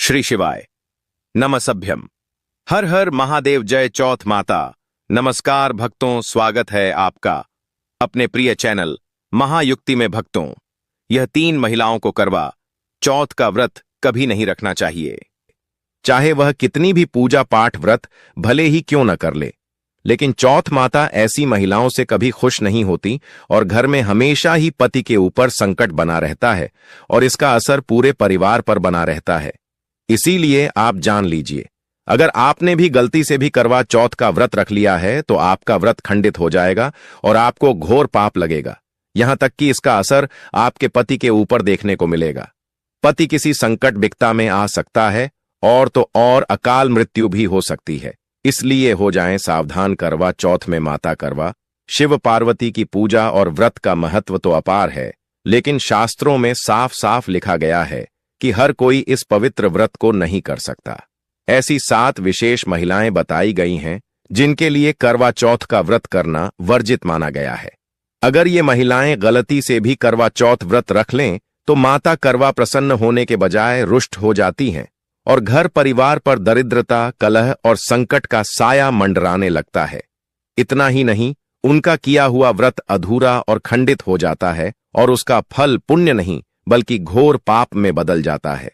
श्री शिवाय नमसभ्यम। हर हर महादेव। जय चौथ माता। नमस्कार भक्तों, स्वागत है आपका अपने प्रिय चैनल महायुक्ति में। भक्तों, यह 3 महिलाओं को करवा चौथ का व्रत कभी नहीं रखना चाहिए, चाहे वह कितनी भी पूजा पाठ व्रत भले ही क्यों न कर ले। लेकिन चौथ माता ऐसी महिलाओं से कभी खुश नहीं होती और घर में हमेशा ही पति के ऊपर संकट बना रहता है और इसका असर पूरे परिवार पर बना रहता है। इसीलिए आप जान लीजिए, अगर आपने भी गलती से भी करवा चौथ का व्रत रख लिया है तो आपका व्रत खंडित हो जाएगा और आपको घोर पाप लगेगा। यहां तक कि इसका असर आपके पति के ऊपर देखने को मिलेगा। पति किसी संकट विकटा में आ सकता है और तो और अकाल मृत्यु भी हो सकती है। इसलिए हो जाएं सावधान। करवा चौथ में माता करवा शिव पार्वती की पूजा और व्रत का महत्व तो अपार है, लेकिन शास्त्रों में साफ साफ लिखा गया है कि हर कोई इस पवित्र व्रत को नहीं कर सकता। ऐसी 7 विशेष महिलाएं बताई गई हैं जिनके लिए करवा चौथ का व्रत करना वर्जित माना गया है। अगर ये महिलाएं गलती से भी करवा चौथ व्रत रख लें तो माता करवा प्रसन्न होने के बजाय रुष्ट हो जाती हैं और घर परिवार पर दरिद्रता, कलह और संकट का साया मंडराने लगता है। इतना ही नहीं, उनका किया हुआ व्रत अधूरा और खंडित हो जाता है और उसका फल पुण्य नहीं बल्कि घोर पाप में बदल जाता है।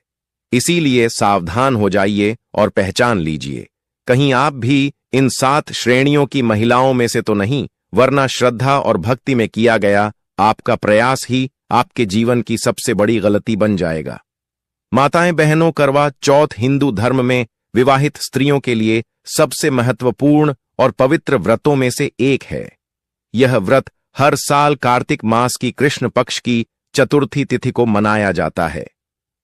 इसीलिए सावधान हो जाइए और पहचान लीजिए, कहीं आप भी इन 7 श्रेणियों की महिलाओं में से तो नहीं, वरना श्रद्धा और भक्ति में किया गया आपका प्रयास ही आपके जीवन की सबसे बड़ी गलती बन जाएगा। माताएं बहनों, करवा चौथ हिंदू धर्म में विवाहित स्त्रियों के लिए सबसे महत्वपूर्ण और पवित्र व्रतों में से एक है। यह व्रत हर साल कार्तिक मास की कृष्ण पक्ष की चतुर्थी तिथि को मनाया जाता है।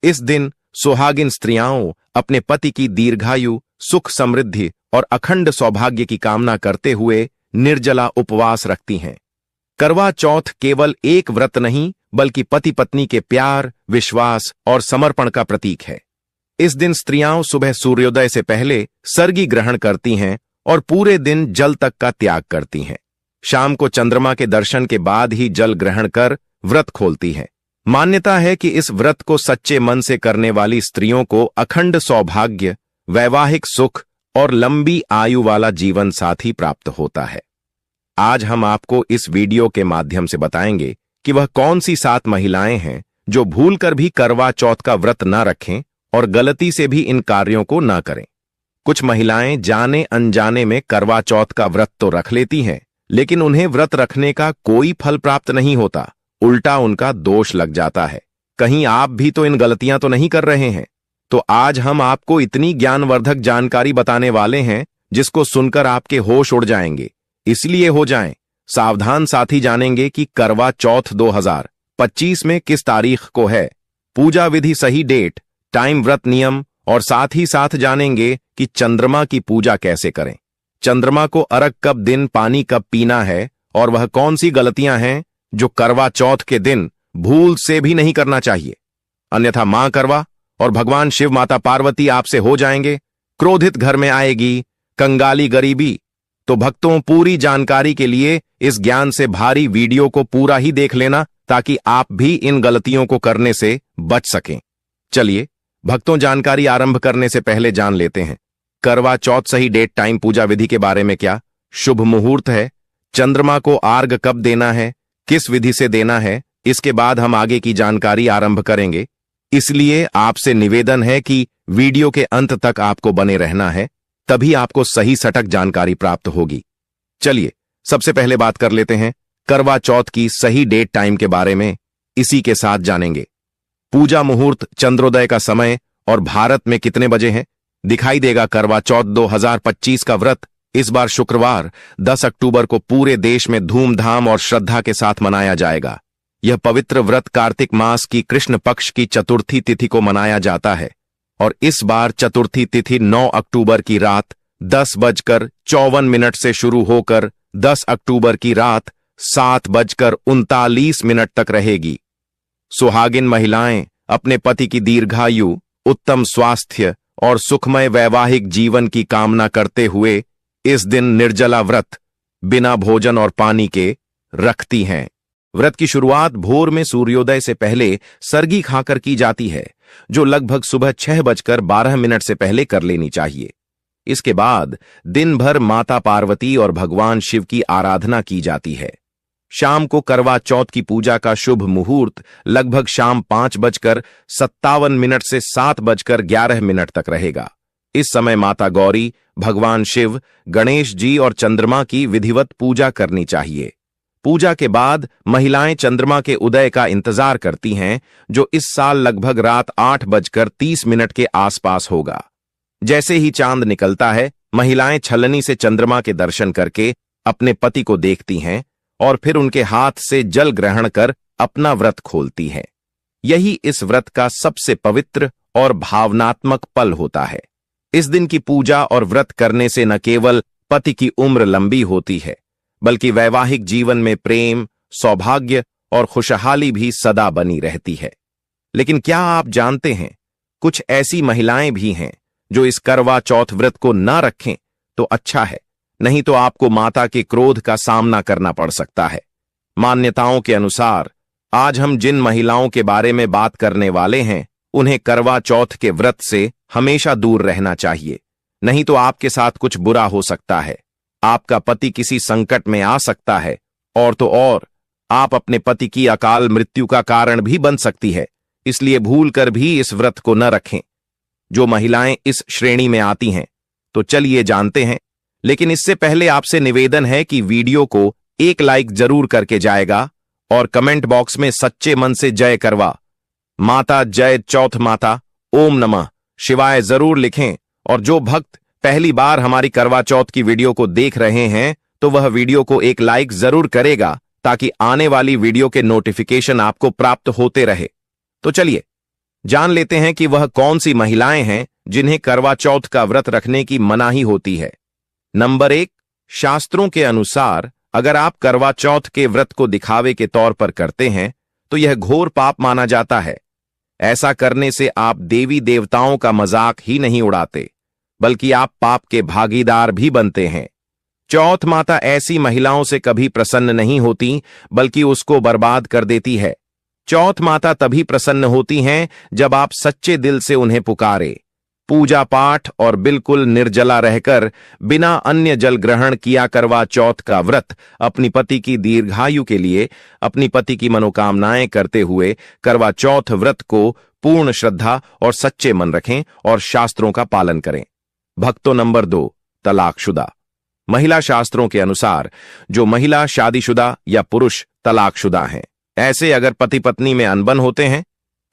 इस दिन सुहागिन स्त्रियां अपने पति की दीर्घायु, सुख समृद्धि और अखंड सौभाग्य की कामना करते हुए निर्जला उपवास रखती हैं। करवा चौथ केवल एक व्रत नहीं बल्कि पति पत्नी के प्यार, विश्वास और समर्पण का प्रतीक है। इस दिन स्त्रियां सुबह सूर्योदय से पहले सर्गी ग्रहण करती हैं और पूरे दिन जल तक का त्याग करती हैं। शाम को चंद्रमा के दर्शन के बाद ही जल ग्रहण कर व्रत खोलती हैं। मान्यता है कि इस व्रत को सच्चे मन से करने वाली स्त्रियों को अखंड सौभाग्य, वैवाहिक सुख और लंबी आयु वाला जीवन साथी प्राप्त होता है। आज हम आपको इस वीडियो के माध्यम से बताएंगे कि वह कौन सी 7 महिलाएं हैं जो भूलकर भी करवा चौथ का व्रत न रखें और गलती से भी इन कार्यों को न करें। कुछ महिलाएं जाने अनजाने में करवा चौथ का व्रत तो रख लेती हैं, लेकिन उन्हें व्रत रखने का कोई फल प्राप्त नहीं होता, उल्टा उनका दोष लग जाता है। कहीं आप भी तो इन गलतियां तो नहीं कर रहे हैं? तो आज हम आपको इतनी ज्ञानवर्धक जानकारी बताने वाले हैं जिसको सुनकर आपके होश उड़ जाएंगे। इसलिए हो जाएं सावधान साथी। जानेंगे कि करवा चौथ 2025 में किस तारीख को है, पूजा विधि, सही डेट, टाइम, व्रत नियम और साथ ही साथ जानेंगे कि चंद्रमा की पूजा कैसे करें, चंद्रमा को अर्घ कब, दिन पानी कब पीना है और वह कौन सी गलतियां हैं जो करवा चौथ के दिन भूल से भी नहीं करना चाहिए। अन्यथा मां करवा और भगवान शिव, माता पार्वती आपसे हो जाएंगे क्रोधित, घर में आएगी कंगाली गरीबी। तो भक्तों, पूरी जानकारी के लिए इस ज्ञान से भारी वीडियो को पूरा ही देख लेना ताकि आप भी इन गलतियों को करने से बच सकें। चलिए भक्तों, जानकारी आरंभ करने से पहले जान लेते हैं करवा चौथ सही डेट, टाइम, पूजा विधि के बारे में। क्या शुभ मुहूर्त है, चंद्रमा को अर्घ कब देना है, किस विधि से देना है, इसके बाद हम आगे की जानकारी आरंभ करेंगे। इसलिए आपसे निवेदन है कि वीडियो के अंत तक आपको बने रहना है, तभी आपको सही सटक जानकारी प्राप्त होगी। चलिए सबसे पहले बात कर लेते हैं करवा चौथ की सही डेट, टाइम के बारे में। इसी के साथ जानेंगे पूजा मुहूर्त, चंद्रोदय का समय और भारत में कितने बजे है। दिखाई देगा करवा चौथ 2025 का व्रत इस बार शुक्रवार 10 अक्टूबर को पूरे देश में धूमधाम और श्रद्धा के साथ मनाया जाएगा। यह पवित्र व्रत कार्तिक मास की कृष्ण पक्ष की चतुर्थी तिथि को मनाया जाता है और इस बार चतुर्थी तिथि 9 अक्टूबर की रात 10:54 से शुरू होकर 10 अक्टूबर की रात 7:39 तक रहेगी। सुहागिन महिलाएं अपने पति की दीर्घायु, उत्तम स्वास्थ्य और सुखमय वैवाहिक जीवन की कामना करते हुए इस दिन निर्जला व्रत बिना भोजन और पानी के रखती हैं। व्रत की शुरुआत भोर में सूर्योदय से पहले सर्गी खाकर की जाती है जो लगभग सुबह 6:12 से पहले कर लेनी चाहिए। इसके बाद दिन भर माता पार्वती और भगवान शिव की आराधना की जाती है। शाम को करवा चौथ की पूजा का शुभ मुहूर्त लगभग शाम 5:57 से 7:11 तक रहेगा। इस समय माता गौरी, भगवान शिव, गणेश जी और चंद्रमा की विधिवत पूजा करनी चाहिए। पूजा के बाद महिलाएं चंद्रमा के उदय का इंतजार करती हैं, जो इस साल लगभग रात 8:30 के आसपास होगा। जैसे ही चांद निकलता है, महिलाएं छलनी से चंद्रमा के दर्शन करके अपने पति को देखती हैं और फिर उनके हाथ से जल ग्रहण कर अपना व्रत खोलती हैं। यही इस व्रत का सबसे पवित्र और भावनात्मक पल होता है। इस दिन की पूजा और व्रत करने से न केवल पति की उम्र लंबी होती है, बल्कि वैवाहिक जीवन में प्रेम, सौभाग्य और खुशहाली भी सदा बनी रहती है। लेकिन क्या आप जानते हैं, कुछ ऐसी महिलाएं भी हैं जो इस करवा चौथ व्रत को न रखें तो अच्छा है, नहीं तो आपको माता के क्रोध का सामना करना पड़ सकता है। मान्यताओं के अनुसार आज हम जिन महिलाओं के बारे में बात करने वाले हैं, उन्हें करवा चौथ के व्रत से हमेशा दूर रहना चाहिए, नहीं तो आपके साथ कुछ बुरा हो सकता है। आपका पति किसी संकट में आ सकता है, और तो और आप अपने पति की अकाल मृत्यु का कारण भी बन सकती है। इसलिए भूल कर भी इस व्रत को न रखें। जो महिलाएं इस श्रेणी में आती हैं, तो चलिए जानते हैं। लेकिन इससे पहले आपसे निवेदन है कि वीडियो को एक लाइक जरूर करके जाएगा और कमेंट बॉक्स में सच्चे मन से जय करवा माता, जय चौथ माता, ओम नमः शिवाय जरूर लिखें। और जो भक्त पहली बार हमारी करवा चौथ की वीडियो को देख रहे हैं, तो वह वीडियो को एक लाइक जरूर करेगा, ताकि आने वाली वीडियो के नोटिफिकेशन आपको प्राप्त होते रहे। तो चलिए जान लेते हैं कि वह कौन सी महिलाएं हैं जिन्हें करवा चौथ का व्रत रखने की मनाही होती है। नंबर 1, शास्त्रों के अनुसार अगर आप करवा चौथ के व्रत को दिखावे के तौर पर करते हैं, तो यह घोर पाप माना जाता है। ऐसा करने से आप देवी देवताओं का मजाक ही नहीं उड़ाते, बल्कि आप पाप के भागीदार भी बनते हैं। चौथ माता ऐसी महिलाओं से कभी प्रसन्न नहीं होती, बल्कि उसको बर्बाद कर देती है। चौथ माता तभी प्रसन्न होती हैं जब आप सच्चे दिल से उन्हें पुकारे, पूजा पाठ और बिल्कुल निर्जला रहकर बिना अन्य जल ग्रहण किया करवा चौथ का व्रत अपनी पति की दीर्घायु के लिए अपनी पति की मनोकामनाएं करते हुए करवा चौथ व्रत को पूर्ण श्रद्धा और सच्चे मन रखें और शास्त्रों का पालन करें। भक्तों, नंबर 2, तलाकशुदा। महिला शास्त्रों के अनुसार जो महिला शादीशुदा या पुरुष तलाकशुदा हैं, ऐसे अगर पति पत्नी में अनबन होते हैं,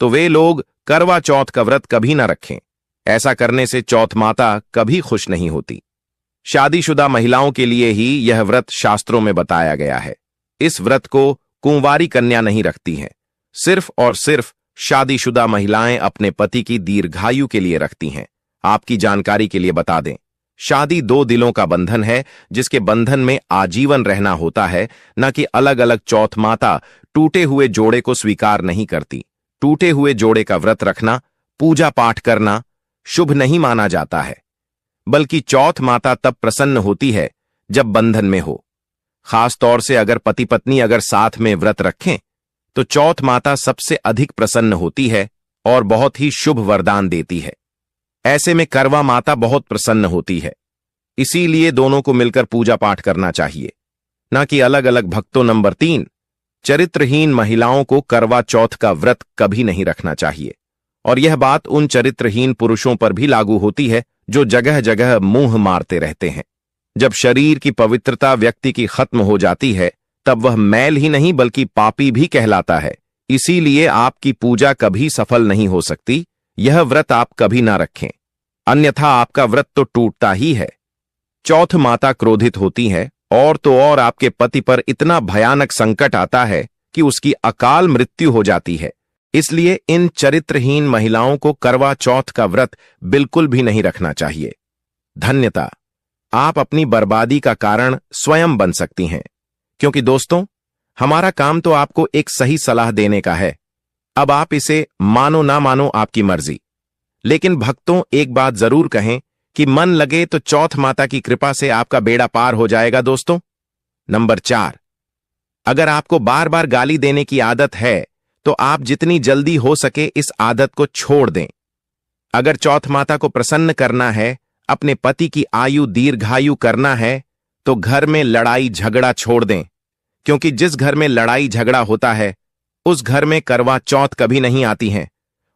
तो वे लोग करवा चौथ का व्रत कभी न रखें। ऐसा करने से चौथ माता कभी खुश नहीं होती। शादीशुदा महिलाओं के लिए ही यह व्रत शास्त्रों में बताया गया है। इस व्रत को कुंवारी कन्या नहीं रखती हैं, सिर्फ और सिर्फ शादीशुदा महिलाएं अपने पति की दीर्घायु के लिए रखती हैं। आपकी जानकारी के लिए बता दें, शादी 2 दिलों का बंधन है, जिसके बंधन में आजीवन रहना होता है, न कि अलग अलग। चौथ माता टूटे हुए जोड़े को स्वीकार नहीं करती। टूटे हुए जोड़े का व्रत रखना, पूजा पाठ करना शुभ नहीं माना जाता है, बल्कि चौथ माता तब प्रसन्न होती है जब बंधन में हो। खास तौर से अगर पति पत्नी अगर साथ में व्रत रखें, तो चौथ माता सबसे अधिक प्रसन्न होती है और बहुत ही शुभ वरदान देती है। ऐसे में करवा माता बहुत प्रसन्न होती है, इसीलिए दोनों को मिलकर पूजा पाठ करना चाहिए, न कि अलग अलग। भक्तों, नंबर 3, चरित्रहीन महिलाओं को करवा चौथ का व्रत कभी नहीं रखना चाहिए। और यह बात उन चरित्रहीन पुरुषों पर भी लागू होती है जो जगह जगह मुंह मारते रहते हैं। जब शरीर की पवित्रता व्यक्ति की खत्म हो जाती है, तब वह मैल ही नहीं बल्कि पापी भी कहलाता है। इसीलिए आपकी पूजा कभी सफल नहीं हो सकती। यह व्रत आप कभी ना रखें, अन्यथा आपका व्रत तो टूटता ही है। चौथ माता क्रोधित होती है, और तो और आपके पति पर इतना भयानक संकट आता है कि उसकी अकाल मृत्यु हो जाती है। इसलिए इन चरित्रहीन महिलाओं को करवा चौथ का व्रत बिल्कुल भी नहीं रखना चाहिए। धन्यता, आप अपनी बर्बादी का कारण स्वयं बन सकती हैं। क्योंकि दोस्तों, हमारा काम तो आपको एक सही सलाह देने का है। अब आप इसे मानो ना मानो आपकी मर्जी। लेकिन भक्तों, एक बात जरूर कहें कि मन लगे तो चौथ माता की कृपा से आपका बेड़ा पार हो जाएगा। दोस्तों, नंबर 4, अगर आपको बार बार गाली देने की आदत है, तो आप जितनी जल्दी हो सके इस आदत को छोड़ दें। अगर चौथ माता को प्रसन्न करना है, अपने पति की आयु दीर्घायु करना है, तो घर में लड़ाई झगड़ा छोड़ दें, क्योंकि जिस घर में लड़ाई झगड़ा होता है उस घर में करवा चौथ कभी नहीं आती हैं।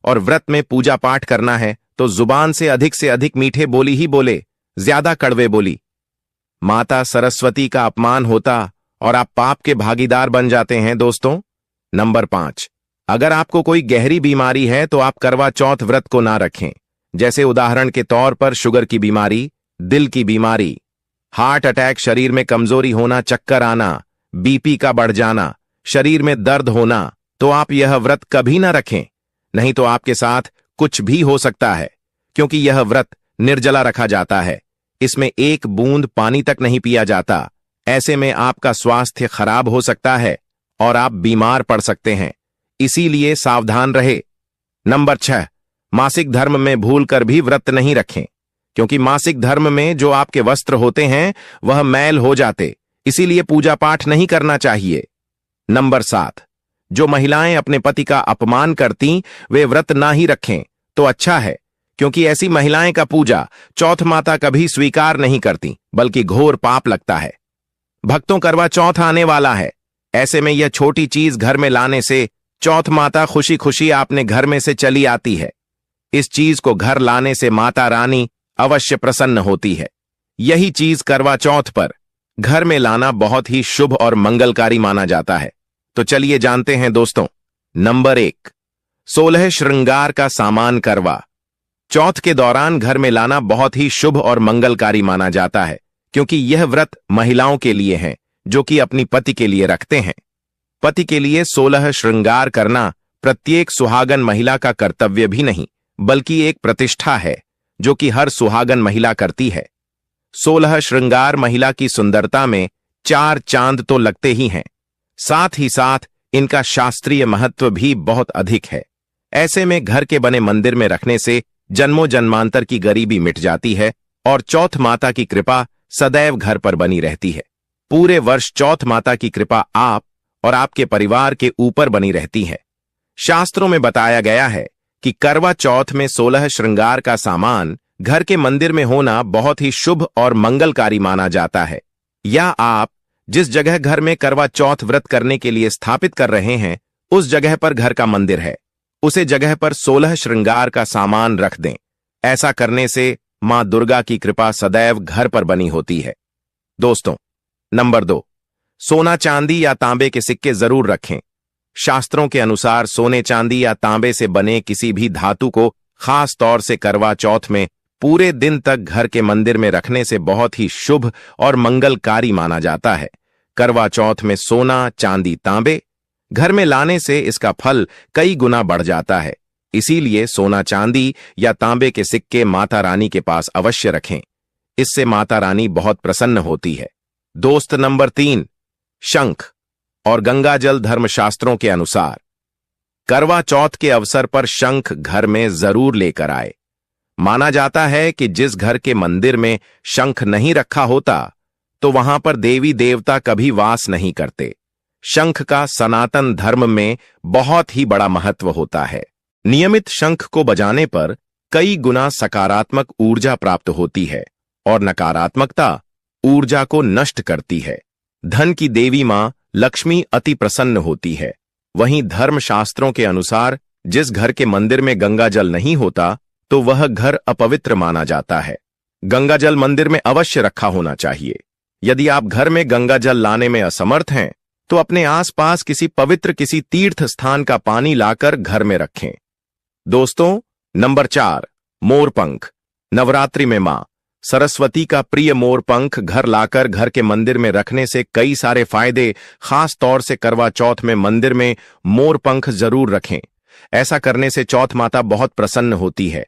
और व्रत में पूजा पाठ करना है तो जुबान से अधिक मीठे बोली ही बोले, ज्यादा कड़वे बोली। माता सरस्वती का अपमान होता और आप पाप के भागीदार बन जाते हैं दोस्तों। नंबर 5, अगर आपको कोई गहरी बीमारी है तो आप करवा चौथ व्रत को ना रखें। जैसे उदाहरण के तौर पर शुगर की बीमारी, दिल की बीमारी, हार्ट अटैक, शरीर में कमजोरी होना, चक्कर आना, बीपी का बढ़ जाना, शरीर में दर्द होना, तो आप यह व्रत कभी ना रखें। नहीं तो आपके साथ कुछ भी हो सकता है, क्योंकि यह व्रत निर्जला रखा जाता है। इसमें एक बूंद पानी तक नहीं पिया जाता। ऐसे में आपका स्वास्थ्य खराब हो सकता है और आप बीमार पड़ सकते हैं, इसीलिए सावधान रहे। नंबर 6, मासिक धर्म में भूलकर भी व्रत नहीं रखें, क्योंकि मासिक धर्म में जो आपके वस्त्र होते हैं वह मैल हो जाते, इसीलिए पूजा पाठ नहीं करना चाहिए। नंबर 7, जो महिलाएं अपने पति का अपमान करती वे व्रत ना ही रखें तो अच्छा है, क्योंकि ऐसी महिलाएं का पूजा चौथ माता कभी स्वीकार नहीं करती, बल्कि घोर पाप लगता है। भक्तों, करवा चौथ आने वाला है, ऐसे में यह छोटी चीज घर में लाने से चौथ माता खुशी खुशी आपने घर में से चली आती है। इस चीज को घर लाने से माता रानी अवश्य प्रसन्न होती है। यही चीज करवा चौथ पर घर में लाना बहुत ही शुभ और मंगलकारी माना जाता है। तो चलिए जानते हैं दोस्तों। नंबर 1, 16 श्रृंगार का सामान करवा चौथ के दौरान घर में लाना बहुत ही शुभ और मंगलकारी माना जाता है, क्योंकि यह व्रत महिलाओं के लिए है जो कि अपनी पति के लिए रखते हैं। पति के लिए 16 श्रृंगार करना प्रत्येक सुहागन महिला का कर्तव्य भी नहीं, बल्कि एक प्रतिष्ठा है जो कि हर सुहागन महिला करती है। 16 श्रृंगार महिला की सुंदरता में 4 चांद तो लगते ही हैं, साथ ही साथ इनका शास्त्रीय महत्व भी बहुत अधिक है। ऐसे में घर के बने मंदिर में रखने से जन्मों जन्मांतर की गरीबी मिट जाती है और चौथ माता की कृपा सदैव घर पर बनी रहती है। पूरे वर्ष चौथ माता की कृपा आप और आपके परिवार के ऊपर बनी रहती है। शास्त्रों में बताया गया है कि करवा चौथ में 16 श्रृंगार का सामान घर के मंदिर में होना बहुत ही शुभ और मंगलकारी माना जाता है। या आप जिस जगह घर में करवा चौथ व्रत करने के लिए स्थापित कर रहे हैं उस जगह पर घर का मंदिर है, उसे जगह पर 16 श्रृंगार का सामान रख दें। ऐसा करने से मां दुर्गा की कृपा सदैव घर पर बनी होती है। दोस्तों, नंबर 2, सोना चांदी या तांबे के सिक्के जरूर रखें। शास्त्रों के अनुसार सोने चांदी या तांबे से बने किसी भी धातु को खास तौर से करवा चौथ में पूरे दिन तक घर के मंदिर में रखने से बहुत ही शुभ और मंगलकारी माना जाता है। करवा चौथ में सोना चांदी तांबे घर में लाने से इसका फल कई गुना बढ़ जाता है, इसीलिए सोना चांदी या तांबे के सिक्के माता रानी के पास अवश्य रखें। इससे माता रानी बहुत प्रसन्न होती है। दोस्त, नंबर 3, शंख और गंगाजल। धर्मशास्त्रों के अनुसार करवा चौथ के अवसर पर शंख घर में जरूर लेकर आए। माना जाता है कि जिस घर के मंदिर में शंख नहीं रखा होता तो वहां पर देवी देवता कभी वास नहीं करते। शंख का सनातन धर्म में बहुत ही बड़ा महत्व होता है। नियमित शंख को बजाने पर कई गुना सकारात्मक ऊर्जा प्राप्त होती है और नकारात्मकता ऊर्जा को नष्ट करती है। धन की देवी मां लक्ष्मी अति प्रसन्न होती है। वहीं धर्मशास्त्रों के अनुसार जिस घर के मंदिर में गंगाजल नहीं होता तो वह घर अपवित्र माना जाता है। गंगाजल मंदिर में अवश्य रखा होना चाहिए। यदि आप घर में गंगाजल लाने में असमर्थ हैं तो अपने आसपास किसी तीर्थ स्थान का पानी लाकर घर में रखें। दोस्तों, नंबर 4, मोरपंख। नवरात्रि में मां सरस्वती का प्रिय मोरपंख घर लाकर घर के मंदिर में रखने से कई सारे फायदे। खास तौर से करवा चौथ में मंदिर में मोरपंख जरूर रखें। ऐसा करने से चौथ माता बहुत प्रसन्न होती है।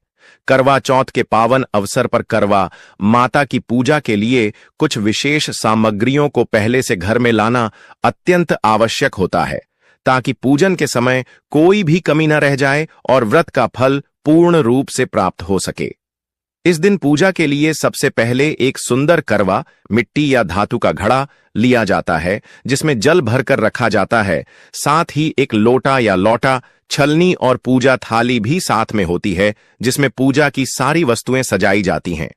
करवा चौथ के पावन अवसर पर करवा माता की पूजा के लिए कुछ विशेष सामग्रियों को पहले से घर में लाना अत्यंत आवश्यक होता है, ताकि पूजन के समय कोई भी कमी न रह जाए और व्रत का फल पूर्ण रूप से प्राप्त हो सके। इस दिन पूजा के लिए सबसे पहले एक सुंदर करवा, मिट्टी या धातु का घड़ा लिया जाता है जिसमें जल भरकर रखा जाता है। साथ ही एक लोटा या लौटा, छलनी और पूजा थाली भी साथ में होती है जिसमें पूजा की सारी वस्तुएं सजाई जाती हैं।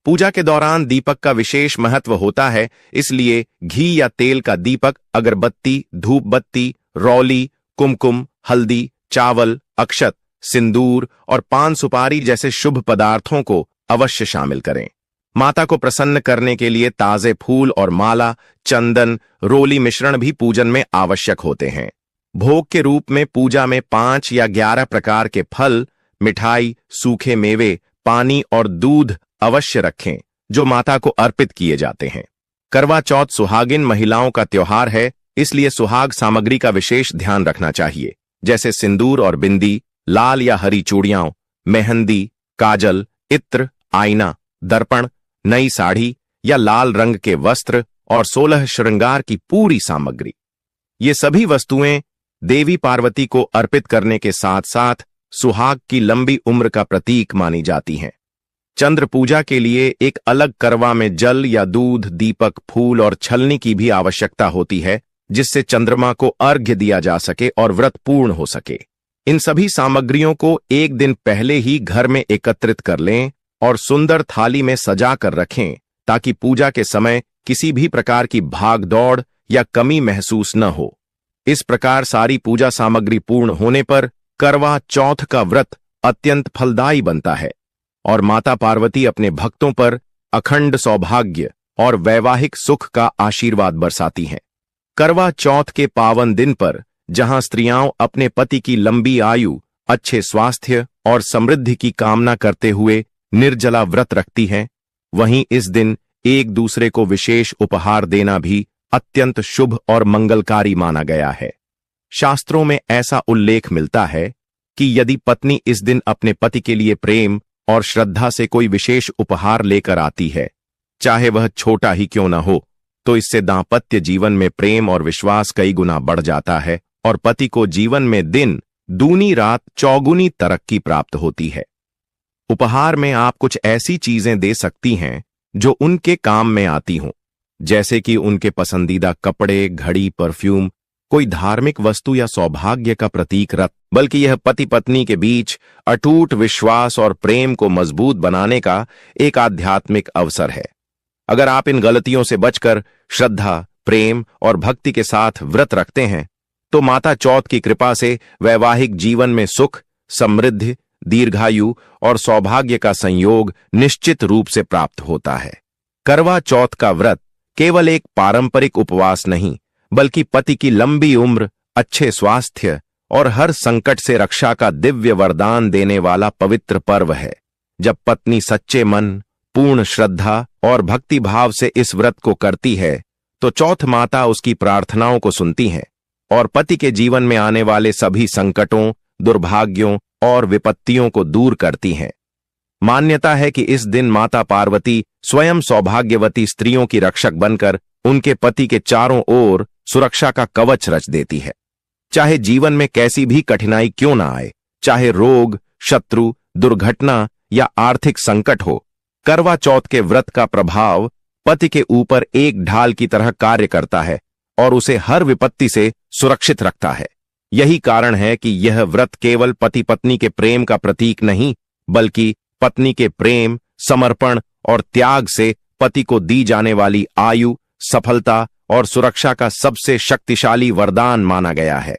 पूजा के दौरान दीपक का विशेष महत्व होता है, इसलिए घी या तेल का दीपक, अगरबत्ती, धूप बत्ती, रौली, कुमकुम, हल्दी, चावल, अक्षत, सिंदूर और पान सुपारी जैसे शुभ पदार्थों को अवश्य शामिल करें। माता को प्रसन्न करने के लिए ताजे फूल और माला, चंदन, रोली मिश्रण भी पूजन में आवश्यक होते हैं। भोग के रूप में पूजा में 5 या 11 प्रकार के फल, मिठाई, सूखे मेवे, पानी और दूध अवश्य रखें जो माता को अर्पित किए जाते हैं। करवा चौथ सुहागिन महिलाओं का त्योहार है, इसलिए सुहाग सामग्री का विशेष ध्यान रखना चाहिए, जैसे सिंदूर और बिंदी, लाल या हरी चूड़ियां, मेहंदी, काजल, इत्र, आईना, दर्पण, नई साड़ी या लाल रंग के वस्त्र और 16 श्रृंगार की पूरी सामग्री। ये सभी वस्तुएं देवी पार्वती को अर्पित करने के साथ साथ सुहाग की लंबी उम्र का प्रतीक मानी जाती हैं। चंद्र पूजा के लिए एक अलग करवा में जल या दूध, दीपक, फूल और छलनी की भी आवश्यकता होती है, जिससे चंद्रमा को अर्घ्य दिया जा सके और व्रत पूर्ण हो सके। इन सभी सामग्रियों को एक दिन पहले ही घर में एकत्रित कर लें और सुंदर थाली में सजा कर रखें ताकि पूजा के समय किसी भी प्रकार की भाग दौड़ या कमी महसूस न हो। इस प्रकार सारी पूजा सामग्री पूर्ण होने पर करवा चौथ का व्रत अत्यंत फलदायी बनता है और माता पार्वती अपने भक्तों पर अखंड सौभाग्य और वैवाहिक सुख का आशीर्वाद बरसाती हैं। करवा चौथ के पावन दिन पर जहां स्त्रियां अपने पति की लंबी आयु, अच्छे स्वास्थ्य और समृद्धि की कामना करते हुए निर्जला व्रत रखती हैं, वहीं इस दिन एक दूसरे को विशेष उपहार देना भी अत्यंत शुभ और मंगलकारी माना गया है। शास्त्रों में ऐसा उल्लेख मिलता है कि यदि पत्नी इस दिन अपने पति के लिए प्रेम और श्रद्धा से कोई विशेष उपहार लेकर आती है, चाहे वह छोटा ही क्यों न हो, तो इससे दांपत्य जीवन में प्रेम और विश्वास कई गुना बढ़ जाता है और पति को जीवन में दिन दूनी रात चौगुनी तरक्की प्राप्त होती है। उपहार में आप कुछ ऐसी चीजें दे सकती हैं जो उनके काम में आती हों, जैसे कि उनके पसंदीदा कपड़े, घड़ी, परफ्यूम, कोई धार्मिक वस्तु या सौभाग्य का प्रतीक रत्न, बल्कि यह पति पत्नी के बीच अटूट विश्वास और प्रेम को मजबूत बनाने का एक आध्यात्मिक अवसर है। अगर आप इन गलतियों से बचकर श्रद्धा, प्रेम और भक्ति के साथ व्रत रखते हैं तो माता चौथ की कृपा से वैवाहिक जीवन में सुख, समृद्धि, दीर्घायु और सौभाग्य का संयोग निश्चित रूप से प्राप्त होता है। करवा चौथ का व्रत केवल एक पारंपरिक उपवास नहीं, बल्कि पति की लंबी उम्र, अच्छे स्वास्थ्य और हर संकट से रक्षा का दिव्य वरदान देने वाला पवित्र पर्व है। जब पत्नी सच्चे मन, पूर्ण श्रद्धा और भक्ति भाव से इस व्रत को करती है तो चौथ माता उसकी प्रार्थनाओं को सुनती हैं और पति के जीवन में आने वाले सभी संकटों, दुर्भाग्यों और विपत्तियों को दूर करती हैं। मान्यता है कि इस दिन माता पार्वती स्वयं सौभाग्यवती स्त्रियों की रक्षक बनकर उनके पति के चारों ओर सुरक्षा का कवच रच देती है। चाहे जीवन में कैसी भी कठिनाई क्यों ना आए, चाहे रोग, शत्रु, दुर्घटना या आर्थिक संकट हो, करवा चौथ के व्रत का प्रभाव पति के ऊपर एक ढाल की तरह कार्य करता है और उसे हर विपत्ति से सुरक्षित रखता है। यही कारण है कि यह व्रत केवल पति पत्नी के प्रेम का प्रतीक नहीं, बल्कि पत्नी के प्रेम, समर्पण और त्याग से पति को दी जाने वाली आयु, सफलता और सुरक्षा का सबसे शक्तिशाली वरदान माना गया है।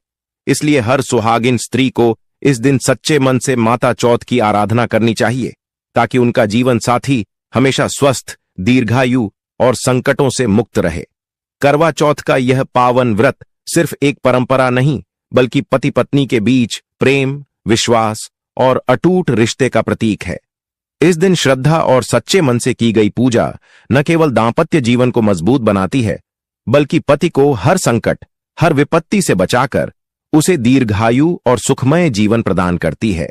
इसलिए हर सुहागिन स्त्री को इस दिन सच्चे मन से माता चौथ की आराधना करनी चाहिए ताकि उनका जीवन साथी हमेशा स्वस्थ, दीर्घायु और संकटों से मुक्त रहे। करवा चौथ का यह पावन व्रत सिर्फ एक परंपरा नहीं, बल्कि पति पत्नी के बीच प्रेम, विश्वास और अटूट रिश्ते का प्रतीक है। इस दिन श्रद्धा और सच्चे मन से की गई पूजा न केवल दांपत्य जीवन को मजबूत बनाती है, बल्कि पति को हर संकट, हर विपत्ति से बचाकर उसे दीर्घायु और सुखमय जीवन प्रदान करती है।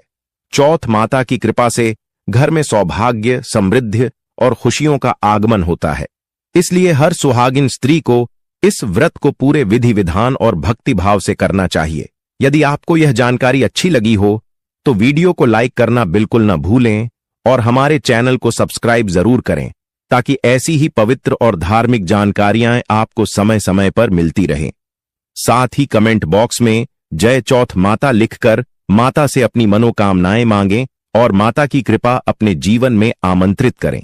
चौथ माता की कृपा से घर में सौभाग्य, समृद्धि और खुशियों का आगमन होता है। इसलिए हर सुहागिन स्त्री को इस व्रत को पूरे विधि विधान और भक्ति भाव से करना चाहिए। यदि आपको यह जानकारी अच्छी लगी हो तो वीडियो को लाइक करना बिल्कुल न भूलें और हमारे चैनल को सब्सक्राइब जरूर करें ताकि ऐसी ही पवित्र और धार्मिक जानकारियां आपको समय समय पर मिलती रहें। साथ ही कमेंट बॉक्स में जय चौथ माता लिखकर माता से अपनी मनोकामनाएं मांगें और माता की कृपा अपने जीवन में आमंत्रित करें।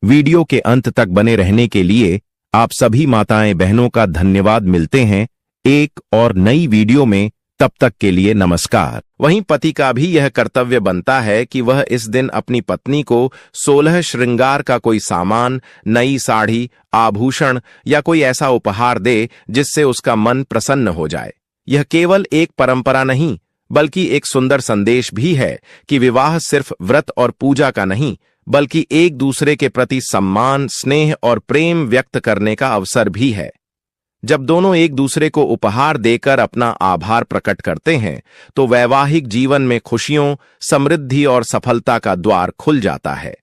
वीडियो के अंत तक बने रहने के लिए आप सभी माताएं बहनों का धन्यवाद। मिलते हैं एक और नई वीडियो में, तब तक के लिए नमस्कार। वहीं पति का भी यह कर्तव्य बनता है कि वह इस दिन अपनी पत्नी को 16 श्रृंगार का कोई सामान, नई साड़ी, आभूषण या कोई ऐसा उपहार दे जिससे उसका मन प्रसन्न हो जाए। यह केवल एक परंपरा नहीं बल्कि एक सुंदर संदेश भी है कि विवाह सिर्फ व्रत और पूजा का नहीं बल्कि एक दूसरे के प्रति सम्मान, स्नेह और प्रेम व्यक्त करने का अवसर भी है। जब दोनों एक दूसरे को उपहार देकर अपना आभार प्रकट करते हैं तो वैवाहिक जीवन में खुशियों, समृद्धि और सफलता का द्वार खुल जाता है।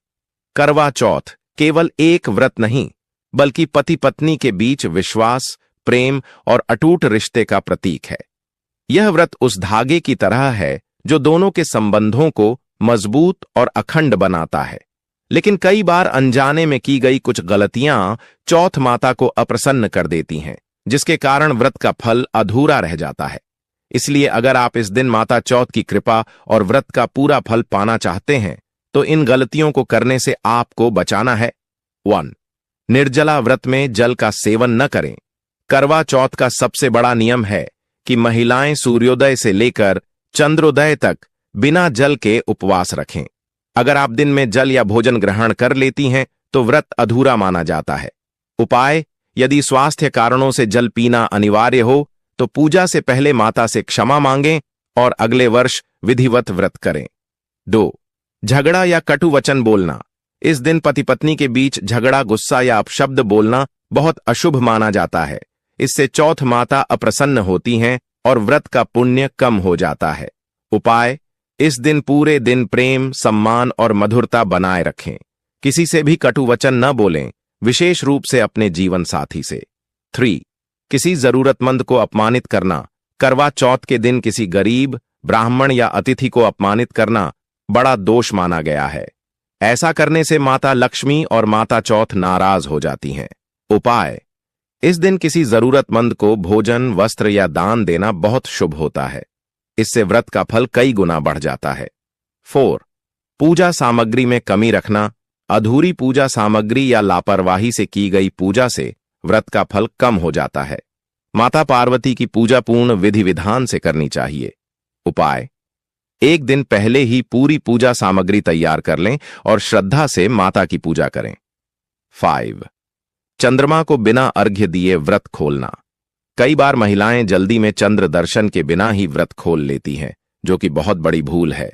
करवा चौथ केवल एक व्रत नहीं बल्कि पति पत्नी के बीच विश्वास, प्रेम और अटूट रिश्ते का प्रतीक है। यह व्रत उस धागे की तरह है जो दोनों के संबंधों को मजबूत और अखंड बनाता है। लेकिन कई बार अनजाने में की गई कुछ गलतियां चौथ माता को अप्रसन्न कर देती हैं, जिसके कारण व्रत का फल अधूरा रह जाता है। इसलिए अगर आप इस दिन माता चौथ की कृपा और व्रत का पूरा फल पाना चाहते हैं तो इन गलतियों को करने से आपको बचाना है। 1. निर्जला व्रत में जल का सेवन न करें। करवा चौथ का सबसे बड़ा नियम है कि महिलाएं सूर्योदय से लेकर चंद्रोदय तक बिना जल के उपवास रखें। अगर आप दिन में जल या भोजन ग्रहण कर लेती हैं तो व्रत अधूरा माना जाता है। उपाय: यदि स्वास्थ्य कारणों से जल पीना अनिवार्य हो तो पूजा से पहले माता से क्षमा मांगें और अगले वर्ष विधिवत व्रत करें। 2. झगड़ा या कटु वचन बोलना। इस दिन पति पत्नी के बीच झगड़ा, गुस्सा या अपशब्द बोलना बहुत अशुभ माना जाता है। इससे चौथ माता अप्रसन्न होती हैं और व्रत का पुण्य कम हो जाता है। उपाय: इस दिन पूरे दिन प्रेम, सम्मान और मधुरता बनाए रखें। किसी से भी कटु वचन न बोलें, विशेष रूप से अपने जीवन साथी से। 3. किसी जरूरतमंद को अपमानित करना। करवा चौथ के दिन किसी गरीब, ब्राह्मण या अतिथि को अपमानित करना बड़ा दोष माना गया है। ऐसा करने से माता लक्ष्मी और माता चौथ नाराज हो जाती हैं। उपाय: इस दिन किसी जरूरतमंद को भोजन, वस्त्र या दान देना बहुत शुभ होता है। इससे व्रत का फल कई गुना बढ़ जाता है। 4. पूजा सामग्री में कमी रखना। अधूरी पूजा सामग्री या लापरवाही से की गई पूजा से व्रत का फल कम हो जाता है। माता पार्वती की पूजा पूर्ण विधि विधान से करनी चाहिए। उपाय: एक दिन पहले ही पूरी पूजा सामग्री तैयार कर लें और श्रद्धा से माता की पूजा करें। 5. चंद्रमा को बिना अर्घ्य दिए व्रत खोलना। कई बार महिलाएं जल्दी में चंद्र दर्शन के बिना ही व्रत खोल लेती हैं, जो कि बहुत बड़ी भूल है।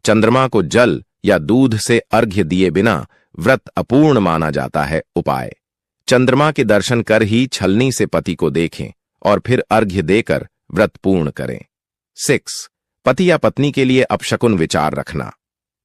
चंद्रमा को जल या दूध से अर्घ्य दिए बिना व्रत अपूर्ण माना जाता है। उपाय: चंद्रमा के दर्शन कर ही छलनी से पति को देखें और फिर अर्घ्य देकर व्रत पूर्ण करें। 6. पति या पत्नी के लिए अपशकुन विचार रखना।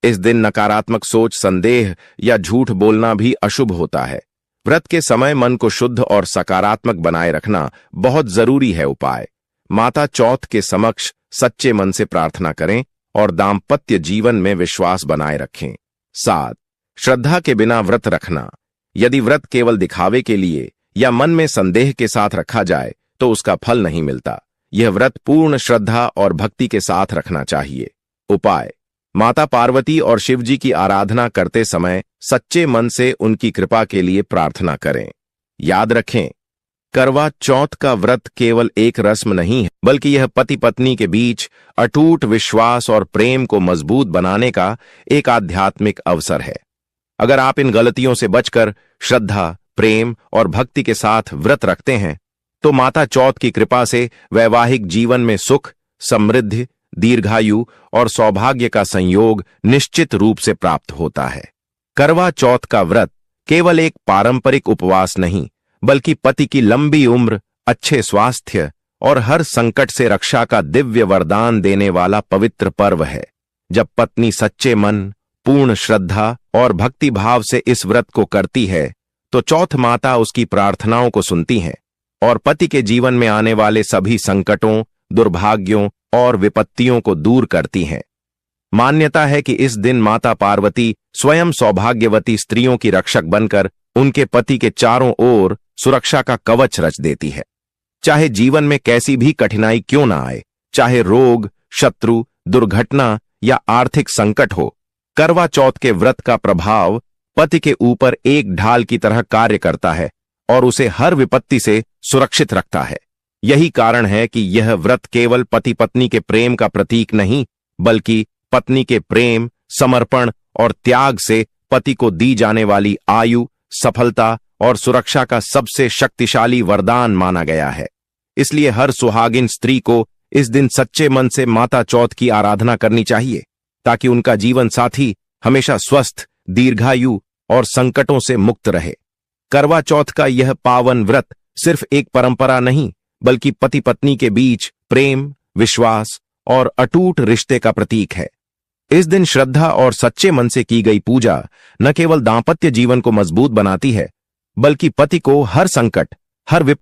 इस दिन नकारात्मक सोच, संदेह या झूठ बोलना भी अशुभ होता है। व्रत के समय मन को शुद्ध और सकारात्मक बनाए रखना बहुत जरूरी है। उपाय: माता चौथ के समक्ष सच्चे मन से प्रार्थना करें और दाम्पत्य जीवन में विश्वास बनाए रखें। 7. श्रद्धा के बिना व्रत रखना। यदि व्रत केवल दिखावे के लिए या मन में संदेह के साथ रखा जाए तो उसका फल नहीं मिलता। यह व्रत पूर्ण श्रद्धा और भक्ति के साथ रखना चाहिए। उपाय: माता पार्वती और शिव जी की आराधना करते समय सच्चे मन से उनकी कृपा के लिए प्रार्थना करें। याद रखें, करवा चौथ का व्रत केवल एक रस्म नहीं है बल्कि यह पति पत्नी के बीच अटूट विश्वास और प्रेम को मजबूत बनाने का एक आध्यात्मिक अवसर है। अगर आप इन गलतियों से बचकर श्रद्धा, प्रेम और भक्ति के साथ व्रत रखते हैं तो माता चौथ की कृपा से वैवाहिक जीवन में सुख, समृद्धि, दीर्घायु और सौभाग्य का संयोग निश्चित रूप से प्राप्त होता है। करवा चौथ का व्रत केवल एक पारंपरिक उपवास नहीं बल्कि पति की लंबी उम्र, अच्छे स्वास्थ्य और हर संकट से रक्षा का दिव्य वरदान देने वाला पवित्र पर्व है। जब पत्नी सच्चे मन, पूर्ण श्रद्धा और भक्ति भाव से इस व्रत को करती है तो चौथ माता उसकी प्रार्थनाओं को सुनती हैं और पति के जीवन में आने वाले सभी संकटों, दुर्भाग्यों और विपत्तियों को दूर करती हैं। मान्यता है कि इस दिन माता पार्वती स्वयं सौभाग्यवती स्त्रियों की रक्षक बनकर उनके पति के चारों ओर सुरक्षा का कवच रच देती है। चाहे जीवन में कैसी भी कठिनाई क्यों ना आए, चाहे रोग, शत्रु, दुर्घटना या आर्थिक संकट हो, करवा चौथ के व्रत का प्रभाव पति के ऊपर एक ढाल की तरह कार्य करता है और उसे हर विपत्ति से सुरक्षित रखता है। यही कारण है कि यह व्रत केवल पति पत्नी के प्रेम का प्रतीक नहीं, बल्कि पत्नी के प्रेम, समर्पण और त्याग से पति को दी जाने वाली आयु, सफलता और सुरक्षा का सबसे शक्तिशाली वरदान माना गया है। इसलिए हर सुहागिन स्त्री को इस दिन सच्चे मन से माता चौथ की आराधना करनी चाहिए, ताकि उनका जीवन साथी हमेशा स्वस्थ, दीर्घायु और संकटों से मुक्त रहे। करवा चौथ का यह पावन व्रत सिर्फ एक परंपरा नहीं, बल्कि पति पत्नी के बीच प्रेम, विश्वास और अटूट रिश्ते का प्रतीक है। इस दिन श्रद्धा और सच्चे मन से की गई पूजा न केवल दांपत्य जीवन को मजबूत बनाती है, बल्कि पति को हर संकट, हर